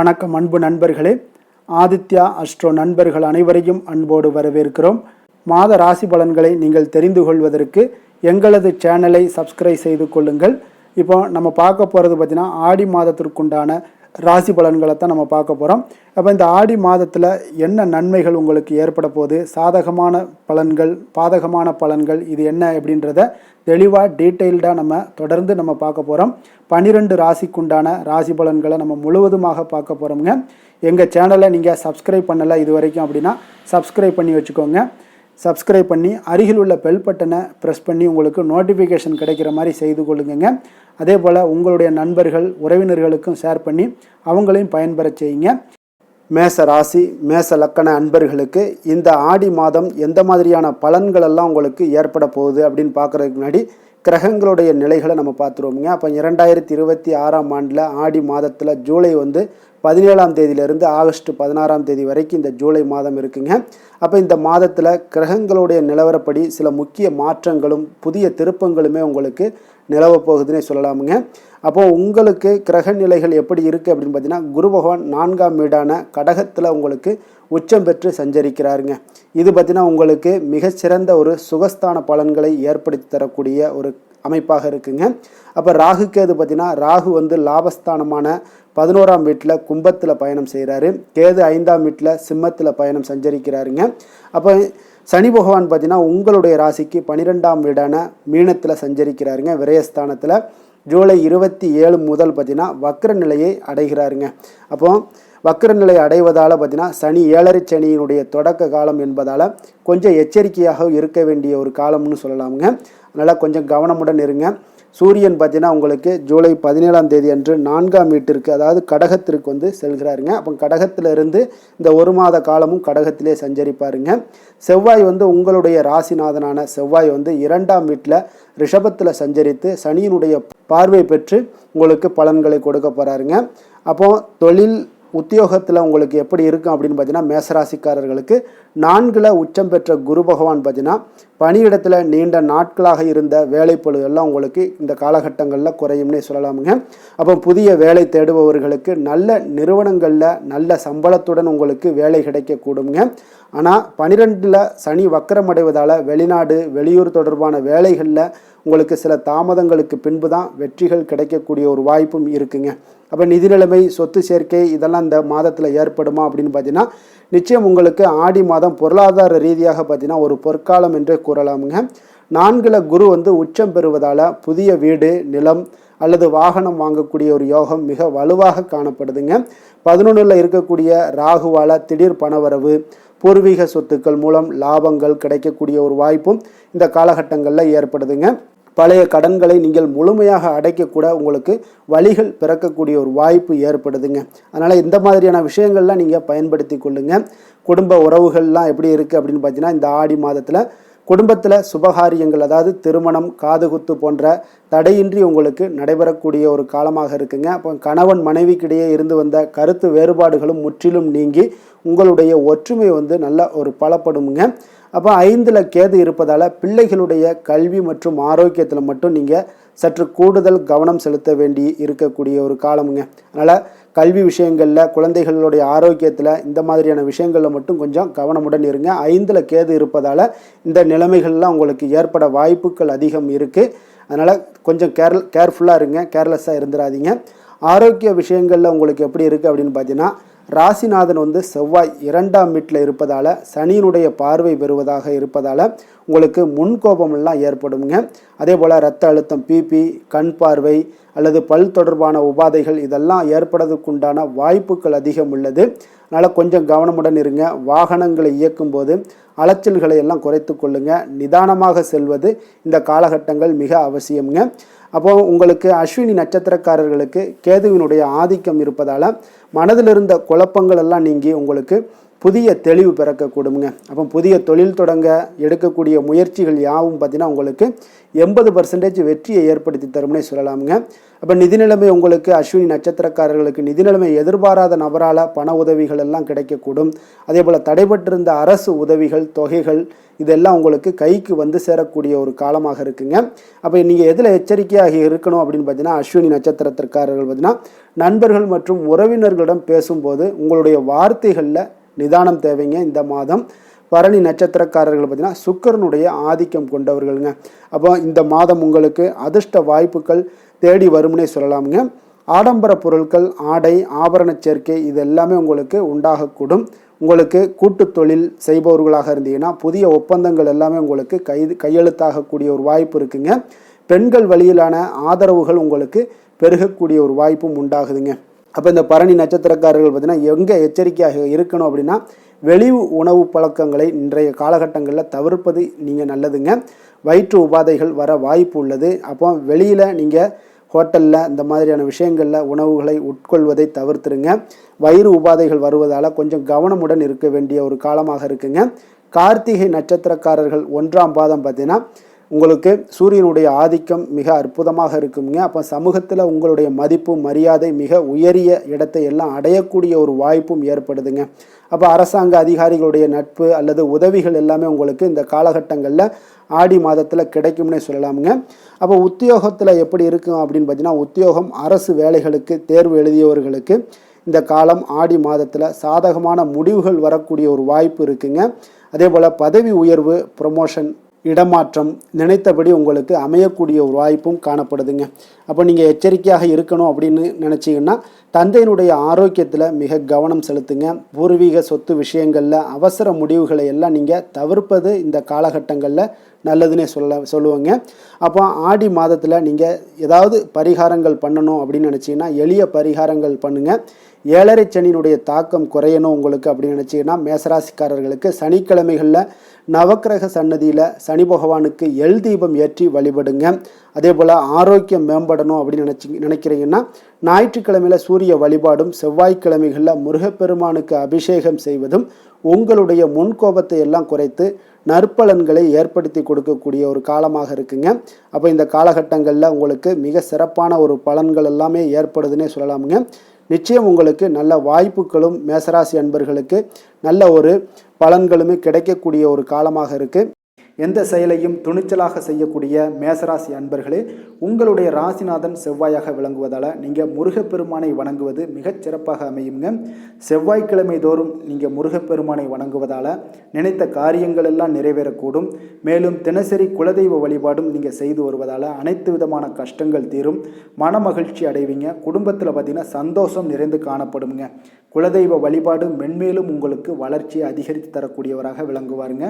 வணக்கம் அன்பு நண்பர்களே. ஆதித்யா அஸ்ட்ரோ நண்பர்கள் அனைவரையும் அன்போடு வரவேற்கிறோம். மாத ராசி பலன்களை நீங்கள் தெரிந்து கொள்வதற்கு எங்களது சேனலை சப்ஸ்கிரைப் செய்து கொள்ளுங்கள். இப்போ நம்ம பார்க்க போகிறது பார்த்திங்கன்னா ஆடி மாதத்திற்குண்டான ராசி பலன்களை தான் நம்ம பார்க்க போகிறோம். அப்போ இந்த ஆடி மாதத்தில் என்ன நன்மைகள் உங்களுக்கு ஏற்பட போகுது, சாதகமான பலன்கள், பாதகமான பலன்கள், இது என்ன அப்படின்றத தெளிவாக டீட்டெயில்டாக நம்ம தொடர்ந்து நம்ம பார்க்க போகிறோம். 12 ராசிக்குண்டான ராசி பலன்களை நம்ம முழுவதுமாக பார்க்க போகிறோம்ங்க. எங்கள் சேனலை நீங்கள் சப்ஸ்கிரைப் பண்ணலை இது வரைக்கும் அப்படின்னா சப்ஸ்கிரைப் பண்ணி வச்சுக்கோங்க. சப்ஸ்கிரைப் பண்ணி அருகில் உள்ள பெல் பட்டனை ப்ரெஸ் பண்ணி உங்களுக்கு நோட்டிஃபிகேஷன் கிடைக்கிற மாதிரி செய்து கொள்ளுங்க. அதே போல் உங்களுடைய நண்பர்கள் உறவினர்களுக்கும் ஷேர் பண்ணி அவங்களையும் பயன்பெற செய்யுங்க. மேச ராசி மேச லக்கண அன்பர்களுக்கு இந்த ஆடி மாதம் எந்த மாதிரியான பலன்கள் எல்லாம் உங்களுக்கு ஏற்பட போகுது அப்படின்னு பார்க்குறதுக்கு முன்னாடி கிரகங்களுடைய நிலைகளை நம்ம பார்த்துருவோங்க. அப்போ 2026ஆம் ஆண்டில் ஆடி மாதத்தில் ஜூலை 17ஆம் தேதியிலிருந்து ஆகஸ்ட் 16ஆம் தேதி வரைக்கும் இந்த ஜூலை மாதம் இருக்குங்க. அப்போ இந்த மாதத்தில் கிரகங்களுடைய நிலவரப்படி சில முக்கிய மாற்றங்களும் புதிய திருப்பங்களுமே உங்களுக்கு நிலவ போகுதுன்னே சொல்லலாமுங்க. அப்போது உங்களுக்கு கிரக நிலைகள் எப்படி இருக்குது அப்படின்னு பார்த்தீங்கன்னா, குரு பகவான் 4ஆம் வீடான கடகத்தில் உங்களுக்கு உச்சம் பெற்று சஞ்சரிக்கிறாருங்க. இது பார்த்தீங்கன்னா உங்களுக்கு மிகச்சிறந்த ஒரு சுகஸ்தான பலன்களை ஏற்படுத்தி தரக்கூடிய ஒரு அமைப்பாக இருக்குங்க. அப்போ ராகு கேது பார்த்தீங்கன்னா, ராகு லாபஸ்தானமான 11ஆம் வீட்டில் கும்பத்தில் பயணம் செய்கிறாரு. கேது 5ஆம் வீட்டில் சிம்மத்தில் பயணம் சஞ்சரிக்கிறாருங்க. அப்போ சனி பகவான் பார்த்தீங்கன்னா உங்களுடைய ராசிக்கு 12ஆம் வீடான மீனத்தில் சஞ்சரிக்கிறாருங்க. விரயஸ்தானத்தில் ஜூலை 27 முதல் பார்த்தீங்கன்னா வக்ர நிலையை அடைகிறாருங்க. அப்போ வக்ர நிலை அடைவதால் பார்த்தீங்கன்னா சனி 7.5 சனியினுடைய தொடக்க காலம் என்பதால் கொஞ்சம் எச்சரிக்கையாக இருக்க வேண்டிய ஒரு காலம்னு சொல்லலாமுங்க. அதனால் கொஞ்சம் கவனமுடன் இருங்க. சூரியன் பார்த்தீங்கன்னா உங்களுக்கு ஜூலை 17ஆம் தேதி அன்று 4ஆம் வீட்டிற்கு அதாவது கடகத்திற்கு செல்கிறாருங்க. அப்போ கடகத்திலிருந்து இந்த ஒரு மாத காலமும் கடகத்திலே சஞ்சரிப்பாருங்க. செவ்வாய் உங்களுடைய ராசிநாதனான செவ்வாய் 2ஆம் வீட்டில் ரிஷபத்தில் சஞ்சரித்து சனியினுடைய பார்வை பெற்று உங்களுக்கு பலன்களை கொடுக்க போகிறாருங்க. அப்போ தொழில் உத்தியோகத்தில் உங்களுக்கு எப்படி இருக்கும் அப்படின்னு பார்த்தீங்கன்னா, மேசராசிக்காரர்களுக்கு 4ல் உச்சம் பெற்ற குரு பகவான் பார்த்தீங்கன்னா பணியிடத்தில் நீண்ட நாட்களாக இருந்த வேலைப்பளு எல்லாம் உங்களுக்கு இந்த காலகட்டங்களில் குறையும்னே சொல்லலாமுங்க. அப்போ புதிய வேலை தேடுபவர்களுக்கு நல்ல நிறுவனங்களில் நல்ல சம்பளத்துடன் உங்களுக்கு வேலை கிடைக்கக்கூடுங்க. ஆனால் 12ல் சனி வக்கரமடைவதால் வெளிநாடு வெளியூர் தொடர்பான வேலைகளில் உங்களுக்கு சில தாமதங்களுக்கு பின்பு தான் வெற்றிகள் கிடைக்கக்கூடிய ஒரு வாய்ப்பும் இருக்குங்க. அப்போ நிதி நிலைமை, சொத்து சேர்க்கை இதெல்லாம் இந்த மாதத்தில் ஏற்படுமா அப்படின்னு பார்த்தீங்கன்னா, நிச்சயம் உங்களுக்கு ஆடி மாதம் பொருளாதார ரீதியாக பார்த்தீங்கன்னா ஒரு பொற்காலம் என்றே கூறலாமுங்க. 4ல் குரு உச்சம் பெறுவதால் புதிய வீடு, நிலம் அல்லது வாகனம் வாங்கக்கூடிய ஒரு யோகம் மிக வலுவாக காணப்படுதுங்க. 11ல் இருக்கக்கூடிய ராகுவால் திடீர் பணவரவு, பூர்வீக சொத்துக்கள் மூலம் லாபங்கள் கிடைக்கக்கூடிய ஒரு வாய்ப்பும் இந்த காலகட்டங்களில் ஏற்படுதுங்க. பழைய கடன்களை நீங்கள் முழுமையாக அடைக்கக்கூட உங்களுக்கு வழிகள் பிறக்கக்கூடிய ஒரு வாய்ப்பு ஏற்படுதுங்க. அதனால் இந்த மாதிரியான விஷயங்கள்லாம் நீங்கள் பயன்படுத்தி கொள்ளுங்க. குடும்ப உறவுகள்லாம் எப்படி இருக்குது அப்படின்னு பார்த்தீங்கன்னா, இந்த ஆடி மாதத்தில் குடும்பத்தில் சுபகாரியங்கள் அதாவது திருமணம், காதுகுத்து போன்ற தடையின்றி உங்களுக்கு நடைபெறக்கூடிய ஒரு காலமாக இருக்குங்க. அப்போ கணவன் மனைவிக்கிடையே இருந்து வந்த கருத்து வேறுபாடுகளும் முற்றிலும் நீங்கி உங்களுடைய ஒற்றுமை நல்ல ஒரு பலப்படுமுங்க. அப்போ 5ல் கேது இருப்பதால் பிள்ளைகளுடைய கல்வி மற்றும் ஆரோக்கியத்தில் மட்டும் நீங்கள் சற்று கூடுதல் கவனம் செலுத்த வேண்டி இருக்கக்கூடிய ஒரு காலமுங்க. அதனால் கல்வி விஷயங்களில், குழந்தைகளுடைய ஆரோக்கியத்தில் இந்த மாதிரியான விஷயங்களில் மட்டும் கொஞ்சம் கவனமுடன் இருங்க. 5ல் கேது இருப்பதால் இந்த நிலைமைகள்லாம் உங்களுக்கு ஏற்பட வாய்ப்புகள் அதிகம் இருக்குது. அதனால் கொஞ்சம் கேர்ஃபுல்லாக இருங்க, கேர்லெஸ்ஸாக இருந்துடாதீங்க. ஆரோக்கிய விஷயங்களில் உங்களுக்கு எப்படி இருக்குது அப்படின்னு பார்த்தீங்கன்னா, ராசிநாதன் செவ்வாய் 2ஆம் வீட்டில் இருப்பதால் சனியினுடைய பார்வை பெறுவதாக இருப்பதால் உங்களுக்கு முன்கோபமெல்லாம் ஏற்படுங்க. அதே போல் இரத்த அழுத்தம், பிபி, கண் பார்வை அல்லது பல் தொடர்பான உபாதைகள் இதெல்லாம் ஏற்படுறதுக்குண்டான வாய்ப்புகள் அதிகம் உள்ளது. அதனால் கொஞ்சம் கவனமுடன் இருங்க. வாகனங்களை இயக்கும் போது அலைச்சல்களை எல்லாம் குறைத்து கொள்ளுங்க. நிதானமாக செல்வது இந்த காலகட்டங்கள் மிக அவசியம்ங்க. அப்போ உங்களுக்கு அஸ்வினி நட்சத்திரக்காரர்களுக்கு கேதுவினுடைய ஆதிக்கம் இருப்பதால் மனதில் இருந்த குழப்பங்கள் எல்லாம் நீங்கி உங்களுக்கு புதிய தெளிவு பிறக்கக்கூடுங்க. அப்போ புதிய தொழில் தொடங்க எடுக்கக்கூடிய முயற்சிகள் யாவும் பார்த்தீங்கன்னா உங்களுக்கு 80% வெற்றியை ஏற்படுத்தி தரும்னே சொல்லலாமுங்க. அப்போ நிதி நிலைமை உங்களுக்கு அஸ்வினி நட்சத்திரக்காரர்களுக்கு நிதி நிலைமை எதிர்பாராத நபரால் பண உதவிகள் எல்லாம் கிடைக்கக்கூடும். அதே போல் தடைபட்டிருந்த அரசு உதவிகள் தொகைகள் இதெல்லாம் உங்களுக்கு கைக்கு வந்து சேரக்கூடிய ஒரு காலமாக இருக்குங்க. அப்போ நீங்கள் எதில் எச்சரிக்கையாக இருக்கணும் அப்படின்னு பார்த்தீங்கன்னா அஸ்வினி நட்சத்திரத்திற்காரர்கள் பார்த்தீங்கன்னா நண்பர்கள் மற்றும் உறவினர்களிடம் பேசும்போது உங்களுடைய வார்த்தைகளில் நிதானம் தேவைங்க. இந்த மாதம் பரணி நட்சத்திரக்காரர்கள் பார்த்தீங்கன்னா சுக்கிரனுடைய ஆதிக்கம் கொண்டவர்களுங்க. அப்போ இந்த மாதம் உங்களுக்கு அதிர்ஷ்ட வாய்ப்புகள் தேடி வரும்னே சொல்லலாமுங்க. ஆடம்பர பொருட்கள் ஆடை ஆபரண சேர்க்கை இது எல்லாமே உங்களுக்கு உண்டாகக்கூடும். உங்களுக்கு கூட்டு தொழில் செய்பவர்களாக இருந்தீங்கன்னா புதிய ஒப்பந்தங்கள் எல்லாமே உங்களுக்கு கையெழுத்தாகக்கூடிய ஒரு வாய்ப்பு இருக்குங்க. பெண்கள் வழியிலான ஆதரவுகள் உங்களுக்கு பெருகக்கூடிய ஒரு வாய்ப்பும் உண்டாகுதுங்க. அப்போ இந்த பரணி நட்சத்திரக்காரர்கள் பார்த்தீங்கன்னா எங்கே எச்சரிக்கையாக இருக்கணும் அப்படின்னா வெளி உணவு பழக்கங்களை இன்றைய காலகட்டங்களில் தவிர்ப்பது நீங்கள் நல்லதுங்க. வயிற்று உபாதைகள் வர வாய்ப்பு உள்ளது. அப்போ வெளியில் நீங்கள் ஹோட்டலில் இந்த மாதிரியான விஷயங்களில் உணவுகளை உட்கொள்வதை தவிர்த்துருங்க. வயிறு உபாதைகள் வருவதால் கொஞ்சம் கவனமுடன் இருக்க வேண்டிய ஒரு காலமாக இருக்குங்க. கார்த்திகை நட்சத்திரக்காரர்கள் 1ஆம் பாதம் பார்த்தீங்கன்னா உங்களுக்கு சூரியனுடைய ஆதிக்கம் மிக அற்புதமாக இருக்குங்க. அப்போ சமூகத்தில் உங்களுடைய மதிப்பு மரியாதை மிக உயரிய இடத்தை எல்லாம் அடையக்கூடிய ஒரு வாய்ப்பும் ஏற்படுதுங்க. அப்போ அரசாங்க அதிகாரிகளுடைய நட்பு அல்லது உதவிகள் எல்லாமே உங்களுக்கு இந்த காலகட்டங்களில் ஆடி மாதத்தில் கிடைக்கும்னே சொல்லலாமுங்க. அப்போ உத்தியோகத்தில் எப்படி இருக்கும் அப்படின்னு பார்த்தீங்கன்னா உத்தியோகம் அரசு வேலைகளுக்கு தேர்வு எழுதியவர்களுக்கு இந்த காலம் ஆடி மாதத்தில் சாதகமான முடிவுகள் வரக்கூடிய ஒரு வாய்ப்பு இருக்குங்க. அதே போல் பதவி உயர்வு ப்ரொமோஷன் இடமாற்றம் நினைத்தபடி உங்களுக்கு அமையக்கூடிய ஒரு வாய்ப்பும் காணப்படுதுங்க. அப்போ நீங்கள் எச்சரிக்கையாக இருக்கணும் அப்படின்னு நினச்சிங்கன்னா தந்தையினுடைய ஆரோக்கியத்தில் மிக கவனம் செலுத்துங்க. பூர்வீக சொத்து விஷயங்களில் அவசர முடிவுகளை எல்லாம் நீங்கள் தவிர்ப்பது இந்த காலகட்டங்களில் நல்லதுன்னே சொல்லுவாங்க. அப்போ ஆடி மாதத்தில் நீங்கள் ஏதாவது பரிகாரங்கள் பண்ணணும் அப்படின்னு நினச்சிங்கன்னா எளிய பரிகாரங்கள் பண்ணுங்கள். 7.5 சனியினுடைய தாக்கம் குறையணும் உங்களுக்கு அப்படின்னு நினச்சிங்கன்னா மேசராசிக்காரர்களுக்கு சனிக்கிழமைகளில் நவக்கிரக சன்னதியில் சனி பகவானுக்கு எல் தீபம் ஏற்றி வழிபடுங்க. அதே போல் ஆரோக்கியம் மேம்படணும் அப்படின்னு நினைக்கிறீங்கன்னா ஞாயிற்றுக்கிழமையில் சூரிய வழிபாடும் செவ்வாய்க்கிழமைகளில் முருகப்பெருமானுக்கு அபிஷேகம் செய்வதும் உங்களுடைய முன்கோபத்தை எல்லாம் குறைத்து நற்பலன்களை ஏற்படுத்தி கொடுக்கக்கூடிய ஒரு காலமாக இருக்குங்க. அப்போ இந்த காலகட்டங்களில் உங்களுக்கு மிக சிறப்பான ஒரு பலன்கள் எல்லாமே ஏற்படுதுன்னே சொல்லலாமுங்க. நிச்சயம் உங்களுக்கு நல்ல வாய்ப்புகளும் மேசராசி அன்பர்களுக்கு நல்ல ஒரு பலன்களுமே கிடைக்கக்கூடிய ஒரு காலமாக இருக்குது. எந்த செயலையும் துணிச்சலாக செய்யக்கூடிய மேசராசி அன்பர்களே, உங்களுடைய ராசிநாதன் செவ்வாயாக விளங்குவதால் நீங்கள் முருகப்பெருமானை வணங்குவது மிகச் சிறப்பாக அமையுங்க. செவ்வாய்க்கிழமை தோறும் நீங்கள் முருகப்பெருமானை வணங்குவதால் நினைத்த காரியங்கள் எல்லாம் நிறைவேறக்கூடும். மேலும் தினசரி குலதெய்வ வழிபாடும் நீங்கள் செய்து வருவதால் அனைத்து விதமான கஷ்டங்கள் தீரும், மன மகிழ்ச்சி அடைவீங்க. குடும்பத்தில் பார்த்திங்கன்னா சந்தோஷம் நிறைந்து காணப்படுங்க. குலதெய்வ வழிபாடு மென்மேலும் உங்களுக்கு வளர்ச்சியை அதிகரித்து தரக்கூடியவராக விளங்குவாருங்க.